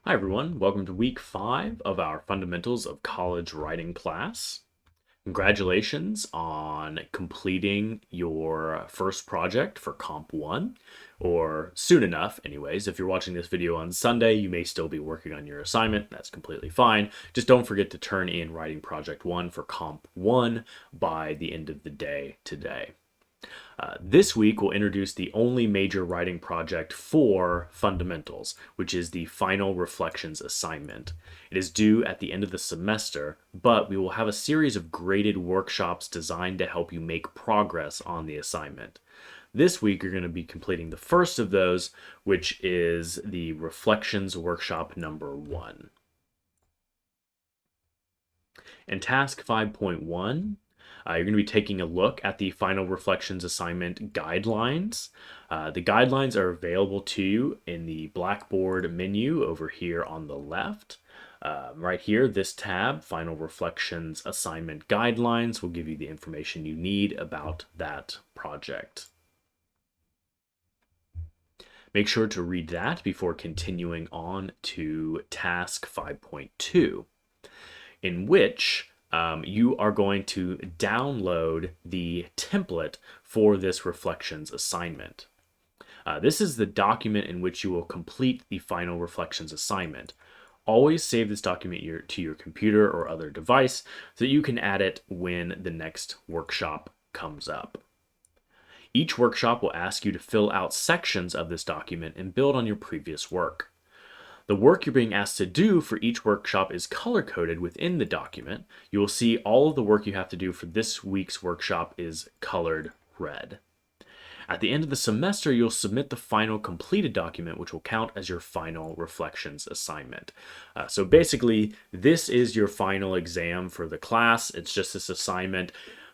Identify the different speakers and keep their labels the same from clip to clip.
Speaker 1: Hi everyone, welcome to week 5 of our Fundamentals of College Writing class. Congratulations on completing your first project for Comp 1, or soon enough anyways. If you're watching this video on Sunday, you may still be working on your assignment. That's completely fine. Just don't forget to turn in Writing Project 1 for Comp 1 by the end of the day today. This week, we'll introduce the only major writing project for fundamentals, which is the final reflections assignment. It is due at the end of the semester, but we will have a series of graded workshops designed to help you make progress on the assignment. This week, you're going to be completing the first of those, which is the reflections workshop number 1. In task 5.1, you're going to be taking a look at the final reflections assignment guidelines. The guidelines are available to you in the Blackboard menu over here on the left. Right here, this tab, Final Reflections Assignment Guidelines, will give you the information you need about that project. Make sure to read that before continuing on to task 5.2, in which you are going to download the template for this reflections assignment. This is the document in which you will complete the final reflections assignment. Always save this document to your computer or other device so that you can add it when the next workshop comes up. Each workshop will ask you to fill out sections of this document and build on your previous work. The work you're being asked to do for each workshop is color-coded within the document. You will see all of the work you have to do for this week's workshop is colored red. At the end of the semester, you'll submit the final completed document, which will count as your final reflections assignment. So basically, this is your final exam for the class. It's just this assignment.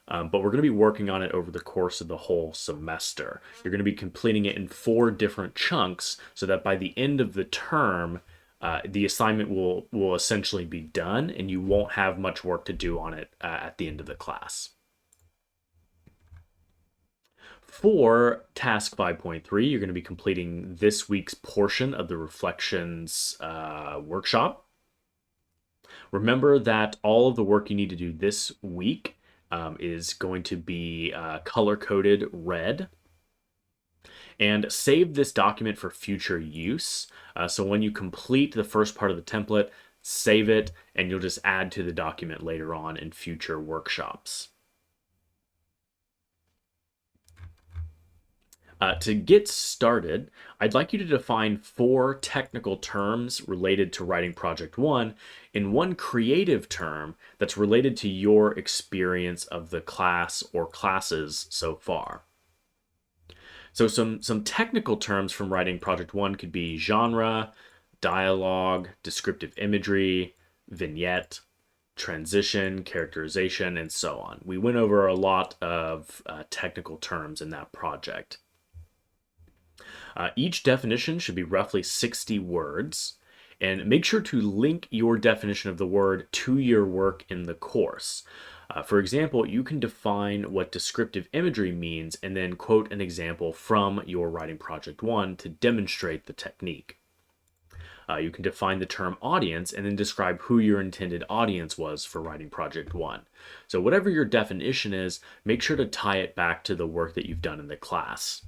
Speaker 1: But we're going to be working on it over the course of the whole semester. You're going to be completing it in 4 different chunks so that by the end of the term, the assignment will essentially be done and you won't have much work to do on it at the end of the class. For task 5.3, you're going to be completing this week's portion of the reflections workshop. Remember that all of the work you need to do this week is going to be color-coded red. And save this document for future use. So when you complete the first part of the template, save it, and you'll just add to the document later on in future workshops. To get started, I'd like you to define 4 technical terms related to writing Project 1 and 1 creative term that's related to your experience of the class or classes so far. So some technical terms from writing Project 1 could be genre, dialogue, descriptive imagery, vignette, transition, characterization, and so on. We went over a lot of technical terms in that project. Each definition should be roughly 60 words, and make sure to link your definition of the word to your work in the course. For example, you can define what descriptive imagery means and then quote an example from your Writing Project 1 to demonstrate the technique. You can define the term audience and then describe who your intended audience was for Writing Project 1. So whatever your definition is, make sure to tie it back to the work that you've done in the class.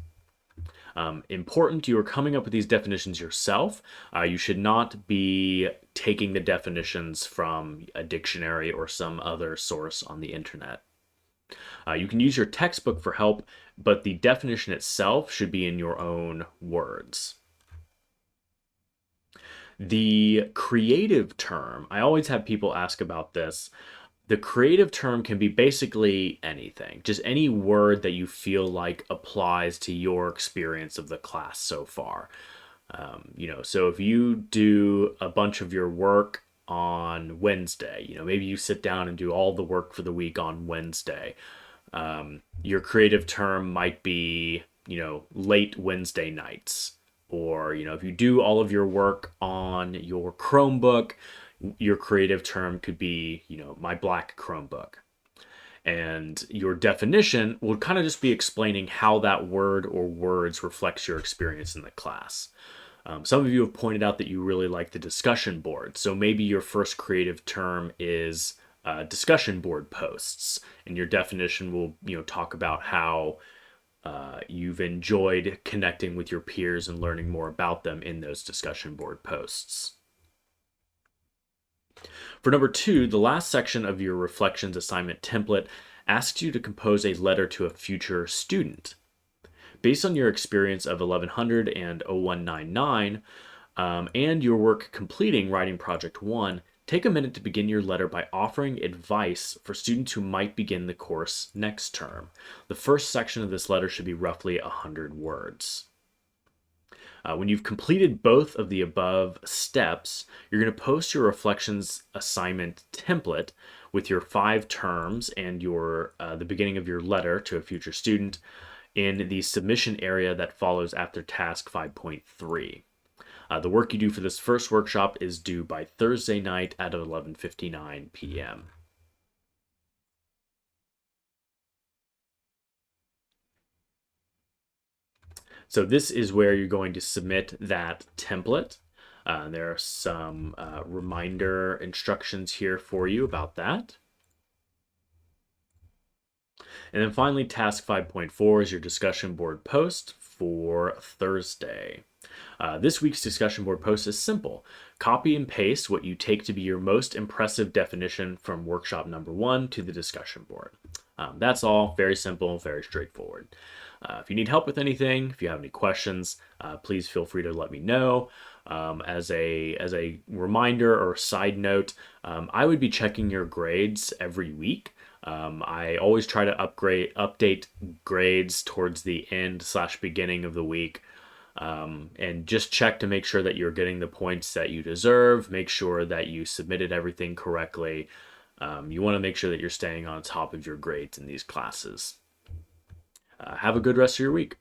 Speaker 1: Important, you are coming up with these definitions yourself. You should not be taking the definitions from a dictionary or some other source on the internet. You can use your textbook for help, but the definition itself should be in your own words. The creative term, I always have people ask about this. The creative term can be basically anything, just any word that you feel like applies to your experience of the class so far. So if you do a bunch of your work on Wednesday, maybe you sit down and do all the work for the week on Wednesday. Your creative term might be, late Wednesday nights. Or, if you do all of your work on your Chromebook, your creative term could be, my black Chromebook. And your definition will kind of just be explaining how that word or words reflects your experience in the class. Some of you have pointed out that you really like the discussion board. So maybe your first creative term is discussion board posts, and your definition will talk about how you've enjoyed connecting with your peers and learning more about them in those discussion board posts. For number 2, the last section of your reflections assignment template asks you to compose a letter to a future student. Based on your experience of 1100 and 0199 and your work completing writing project 1, take a minute to begin your letter by offering advice for students who might begin the course next term. The first section of this letter should be roughly 100 words. When you've completed both of the above steps, you're going to post your reflections assignment template with your 5 terms and the beginning of your letter to a future student in the submission area that follows after task 5.3. The work you do for this first workshop is due by Thursday night at 11:59 p.m. So this is where you're going to submit that template. There are some reminder instructions here for you about that. And then finally, task 5.4 is your discussion board post for Thursday. This week's discussion board post is simple. Copy and paste what you take to be your most impressive definition from workshop number 1 to the discussion board. That's all. Very simple, very straightforward. If you need help with anything, if you have any questions, please feel free to let me know. As a reminder or side note, I would be checking your grades every week. I always try to update grades towards the end/beginning of the week. And just check to make sure that you're getting the points that you deserve. Make sure that you submitted everything correctly. You want to make sure that you're staying on top of your grades in these classes. Have a good rest of your week.